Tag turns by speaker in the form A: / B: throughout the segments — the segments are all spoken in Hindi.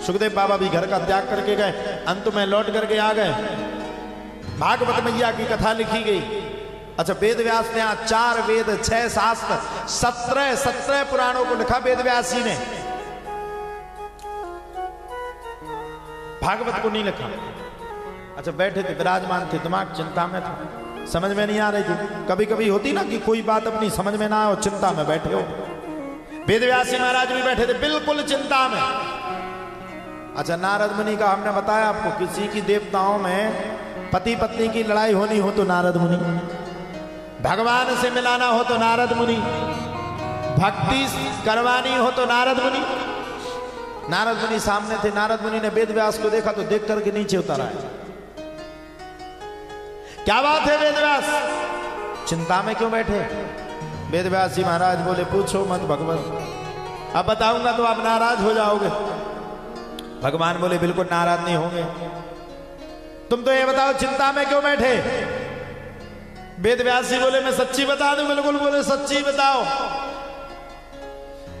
A: सुखदेव बाबा भी घर का त्याग करके गए, अंत में लौट करके आ गए। भागवत मैया की कथा लिखी गई। अच्छा, वेद व्यास ने 4 वेद 6 शास्त्र 17 पुराणों को लिखा वेद व्यास जी ने, भागवत को नहीं लिखा। अच्छा, बैठे थे, विराजमान थे, दिमाग चिंता में था, समझ में नहीं आ रही थी। कभी कभी होती ना कि कोई बात अपनी समझ में ना आए और चिंता में बैठे हो। वेद व्यास जी महाराज भी बैठे थे बिल्कुल चिंता में। अच्छा, नारद मुनि का हमने बताया आपको, किसी की देवताओं में पति पत्नी की लड़ाई होनी हो तो नारद मुनि, भगवान से मिलाना हो तो नारद मुनि, भक्ति करवानी हो तो नारद मुनि। नारद मुनि सामने थे। नारद मुनि ने वेद व्यास को देखा तो देख करके नीचे उतर आए। क्या बात है वेद व्यास, चिंता में क्यों बैठे? वेद व्यास जी महाराज बोले, पूछो मत भगवान, अब बताऊंगा तो आप नाराज हो जाओगे। भगवान बोले, बिल्कुल नाराज नहीं होंगे, तुम तो ये बताओ चिंता में क्यों बैठे? वेद व्यास जी बोले, मैं सच्ची बता दूं? बिल्कुल बोले, सच्ची बताओ।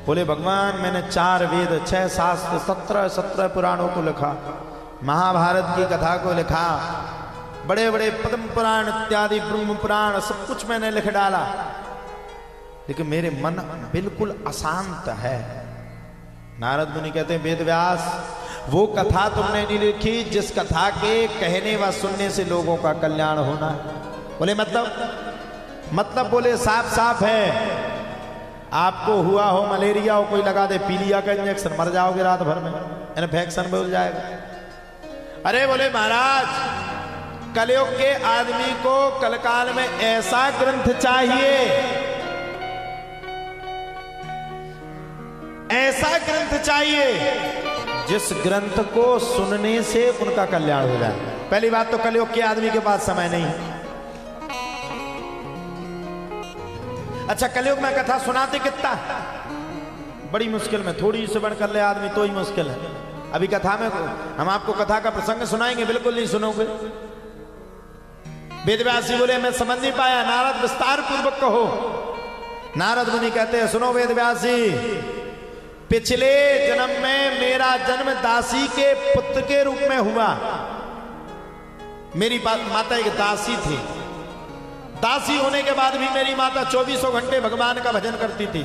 A: बोले, भगवान मैंने 4 वेद 6 शास्त्र 17 पुराणों को लिखा, महाभारत की कथा को लिखा, बड़े बड़े पद्म पुराण इत्यादि ब्रह्म पुराण सब कुछ मैंने लिख डाला, लेकिन मेरे मन बिल्कुल अशांत है। नारद मुनि कहते हैं, वेद व्यास, वो कथा तुमने नहीं लिखी जिस कथा के कहने व सुनने से लोगों का कल्याण होना है। बोले, मतलब बोले, साफ साफ है, आपको हुआ हो मलेरिया हो, कोई लगा दे पी लिया का इंजेक्शन, मर जाओगे रात भर में, इन्फेक्शन बोल जाएगा। अरे बोले महाराज, कलयुग के आदमी को कलकाल में ऐसा ग्रंथ चाहिए, ऐसा ग्रंथ चाहिए जिस ग्रंथ को सुनने से उनका कल्याण हो जाए। पहली बात तो कलयुग के आदमी के पास समय नहीं है। अच्छा, कलयुग में कथा सुनाते कितना, बड़ी मुश्किल में, थोड़ी से बढ़कर ले आदमी तो ही मुश्किल है। अभी कथा में हम आपको कथा का प्रसंग सुनाएंगे, बिल्कुल नहीं सुनोगे। वेद व्यास जी बोले, मैं समझ नहीं पाया, नारद विस्तार पूर्वक कहो। नारद मुनि कहते हैं, सुनो वेद व्यास जी, पिछले जन्म में मेरा जन्म दासी के पुत्र के रूप में हुआ। मेरी माता एक दासी थी। दासी होने के बाद भी मेरी माता 24 घंटे भगवान का भजन करती थी।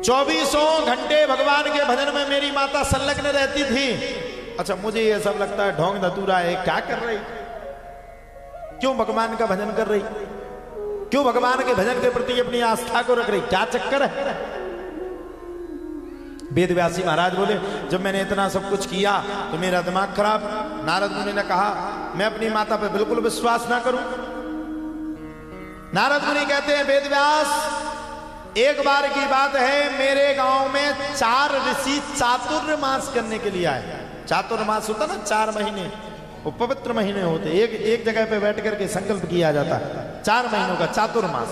A: 24 घंटे भगवान के भजन में मेरी माता संलग्न रहती थी। अच्छा, मुझे ये सब लगता है ढोंग धतूरा है, क्या कर रही, क्यों भगवान का भजन कर रही, क्यों भगवान के भजन के प्रति अपनी आस्था को रख रही, क्या चक्कर है? वेद व्यास जी महाराज बोले, जब मैंने इतना सब कुछ किया तो मेरा दिमाग खराब। नारद मुनि ने कहा, मैं अपनी माता पे बिल्कुल विश्वास ना करूं। नारद मुनि कहते हैं, वेद व्यास, एक बार की बात है, मेरे गांव में 4 ऋषि चातुर्मास करने के लिए आए। चातुर्मास होता ना, 4 महीने, वो पवित्र महीने होते, एक जगह पे बैठ करके संकल्प किया जाता, 4 महीनों का चातुर्मास।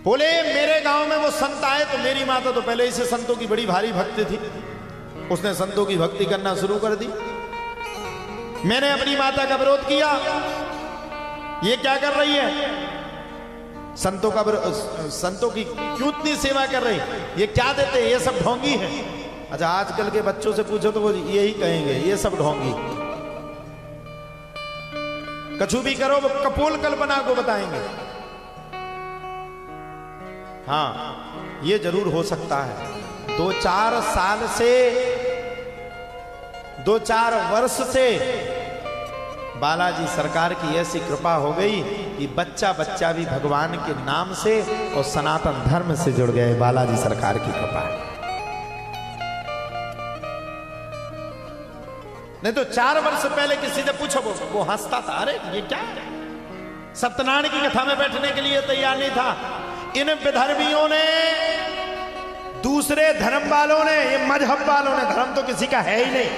A: बोले, मेरे गांव में वो संत आए तो मेरी माता तो पहले ही से संतों की बड़ी भारी भक्त थी, उसने संतों की भक्ति करना शुरू कर दी। मैंने अपनी माता का विरोध किया, ये क्या कर रही है, संतों की क्यों इतनी सेवा कर रही, ये क्या देते, ये सब ढोंगी है। अच्छा, आजकल के बच्चों से पूछो तो वो यही कहेंगे, ये सब ढोंगी, कछु भी करो वो कपोल कल्पना को बताएंगे। हाँ, ये जरूर हो सकता है, 2-4 साल से, 2-4 वर्ष से बालाजी सरकार की ऐसी कृपा हो गई कि बच्चा बच्चा भी भगवान के नाम से और सनातन धर्म से जुड़ गए। बालाजी सरकार की कृपा है। नहीं तो 4 वर्ष पहले किसी से पूछो वो हंसता था, अरे ये क्या है, सत्यनारायण की कथा में बैठने के लिए तैयार नहीं था। इन विधर्मियों ने, दूसरे धर्म वालों ने, ये मजहब वालों ने, धर्म तो किसी का है ही नहीं,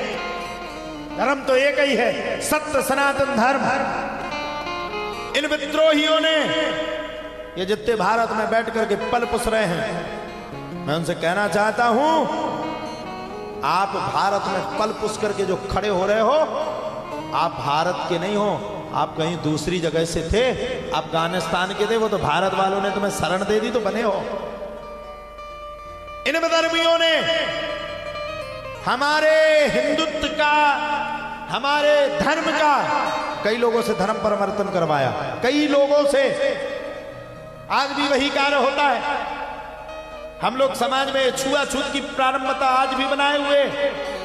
A: धर्म तो एक ही है, सत्य सनातन धर्म। इन विद्रोहियों ने, ये जितने भारत में बैठ करके पल पुस रहे हैं, मैं उनसे कहना चाहता हूं, आप भारत में पल पुस करके जो खड़े हो रहे हो, आप भारत के नहीं हो, आप कहीं दूसरी जगह से थे, अफगानिस्तान के थे, वो तो भारत वालों ने तुम्हें शरण दे दी तो बने हो। इन धर्मियों ने हमारे हिंदुत्व का, हमारे धर्म का कई लोगों से धर्म परिवर्तन करवाया, कई लोगों से। आज भी वही कार्य होता है। हम लोग समाज में छुआछूत की प्रारंभता आज भी बनाए हुए।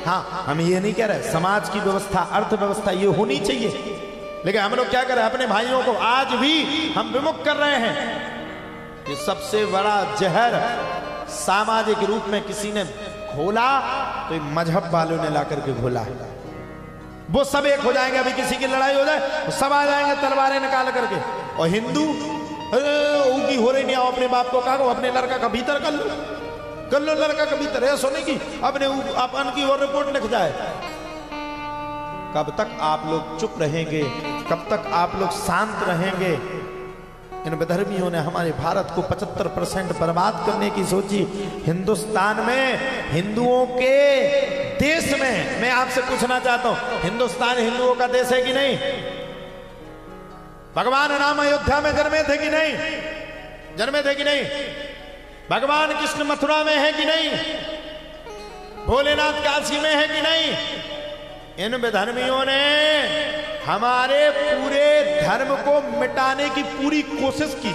A: हाँ, हम ये नहीं कह रहे समाज की व्यवस्था, अर्थव्यवस्था ये होनी चाहिए, लेकिन हम लोग क्या कर रहे हैं, अपने भाइयों को आज भी हम विमुख कर रहे हैं। ये सबसे बड़ा जहर सामाजिक रूप में किसी ने घोला तो मजहब वालों ने ला करके घोला है। वो सब एक हो जाएंगे, अभी किसी की लड़ाई हो जाए तो सब आ जाएंगे तलवारें निकाल करके। और हिंदू की हो रही नहीं, आओ अपने बाप को कहा, अपने लड़का का भीतर कर लो लड़का का भीतर, ऐसा नहीं कि अपने अपन की और रिपोर्ट लिख जाए। कब तक आप लोग चुप रहेंगे, कब तक आप लोग शांत रहेंगे? इन विधर्मियों ने हमारे भारत को 75% बर्बाद करने की सोची। हिंदुस्तान में, हिंदुओं के देश में, मैं आपसे पूछना चाहता हूं, हिंदुस्तान हिंदुओं का देश है कि नहीं? भगवान राम अयोध्या में जन्मे थे कि नहीं? जन्मे थे कि नहीं? भगवान कृष्ण मथुरा में है कि नहीं? भोलेनाथ काशी में है कि नहीं? इन विधर्मियों ने हमारे पूरे धर्म को मिटाने की पूरी कोशिश की।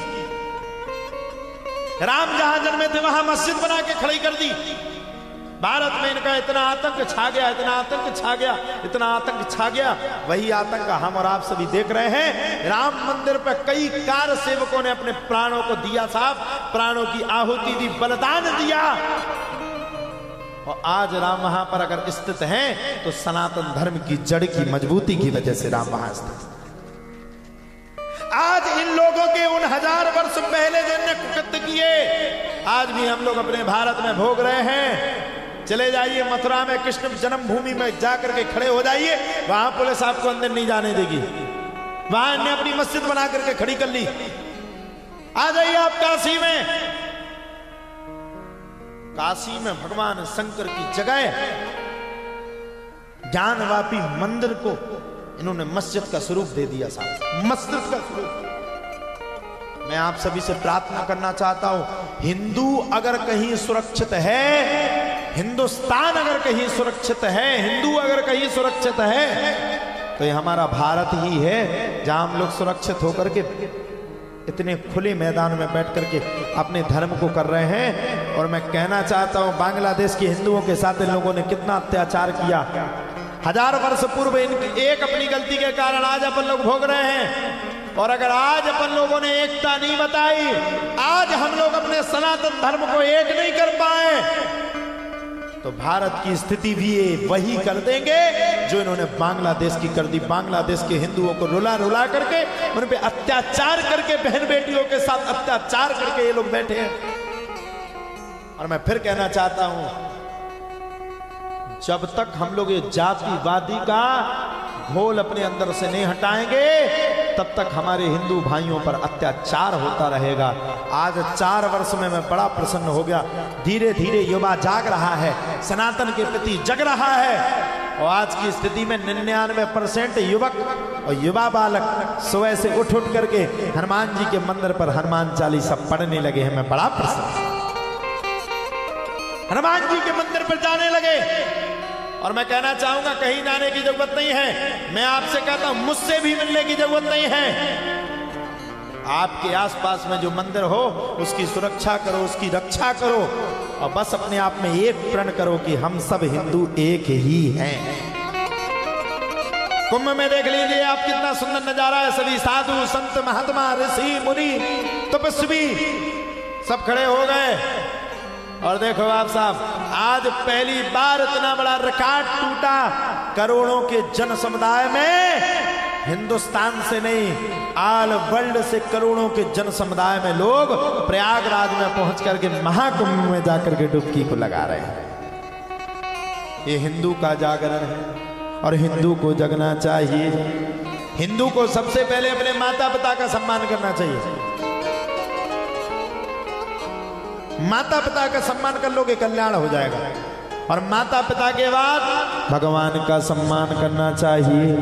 A: राम जहां जन्मे थे वहां मस्जिद बना के खड़ी कर दी। भारत में इनका इतना आतंक छा गया, इतना आतंक छा गया, इतना आतंक छा गया। वही आतंक हम और आप सभी देख रहे हैं। राम मंदिर पर कई कार सेवकों ने अपने प्राणों को दिया साहब, प्राणों की आहुति दी, बलिदान दिया। और आज राम वहां पर अगर स्थित हैं तो सनातन धर्म की जड़ की मजबूती की वजह से राम वहां स्थित। आज इन लोगों के उन 1000 वर्ष पहले जिनने कुकृत्य किए, आज भी हम लोग अपने भारत में भोग रहे हैं। चले जाइए मथुरा में, कृष्ण जन्मभूमि में जाकर के खड़े हो जाइए, वहां पुलिस आपको अंदर नहीं जाने देगी। वहां ने अपनी मस्जिद बना करके खड़ी कर ली। आ जाइए आप काशी में, काशी में भगवान शंकर की जगह ज्ञानवापी मंदिर को इन्होंने मस्जिद का स्वरूप दे दिया साहब, मस्जिद का स्वरूप। मैं आप सभी से प्रार्थना करना चाहता हूं, हिंदू अगर कहीं सुरक्षित है, हिंदुस्तान अगर कहीं सुरक्षित है, हिंदू अगर कहीं सुरक्षित है तो ये हमारा भारत ही है, जहां हम लोग सुरक्षित होकर के इतने खुले मैदान में बैठ करके अपने धर्म को कर रहे हैं। और मैं कहना चाहता हूं, बांग्लादेश के हिंदुओं के साथ इन लोगों ने कितना अत्याचार किया। 1000 वर्ष पूर्व एक अपनी गलती के कारण आज अपन लोग भोग रहे हैं। और अगर आज अपन लोगों ने एकता नहीं बताई, आज हम लोग अपने सनातन धर्म को एक नहीं कर पाए, तो भारत की स्थिति भी ये वही कर देंगे जो इन्होंने बांग्लादेश की कर दी। बांग्लादेश के हिंदुओं को रुला रुला करके, उन पे अत्याचार करके, बहन बेटियों के साथ अत्याचार करके ये लोग बैठे हैं। और मैं फिर कहना चाहता हूं, जब तक हम लोग ये जातिवादी का घोल अपने अंदर से नहीं हटाएंगे, तब तक हमारे हिंदू भाइयों पर अत्याचार होता रहेगा। आज 4 वर्ष में मैं बड़ा प्रसन्न हो गया। धीरे धीरे युवा जाग रहा है, सनातन के प्रति जग रहा है। और आज की स्थिति में 99% युवक और युवा बालक सुबह से उठ करके हनुमान जी के मंदिर पर हनुमान चालीसा पढ़ने लगे हैं। मैं बड़ा प्रसन्न, हनुमान जी के मंदिर पर जाने लगे। और मैं कहना चाहूंगा, कहीं जाने की जरूरत नहीं है। मैं आपसे कहता हूं, मुझसे भी मिलने की जरूरत नहीं है। आपके आसपास में जो मंदिर हो उसकी सुरक्षा करो, उसकी रक्षा करो, और बस अपने आप में एक प्रण करो कि हम सब हिंदू एक ही हैं। कुंभ में देख लीजिए आप, कितना सुंदर नजारा है। सभी साधु संत महात्मा ऋषि मुनि तपस्वी सब खड़े हो गए। और देखो आप साहब, आज पहली बार इतना बड़ा रिकॉर्ड टूटा। करोड़ों के जन समुदाय में, हिंदुस्तान से नहीं, ऑल वर्ल्ड से करोड़ों के जन समुदाय में लोग प्रयागराज में पहुंच करके महाकुंभ में जाकर के डुबकी को लगा रहे हैं। ये हिंदू का जागरण है और हिंदू को जगना चाहिए। हिंदू को सबसे पहले अपने माता पिता का सम्मान करना चाहिए। माता पिता का सम्मान कर लोगे, कल्याण हो जाएगा। और माता पिता के बाद भगवान का सम्मान करना चाहिए।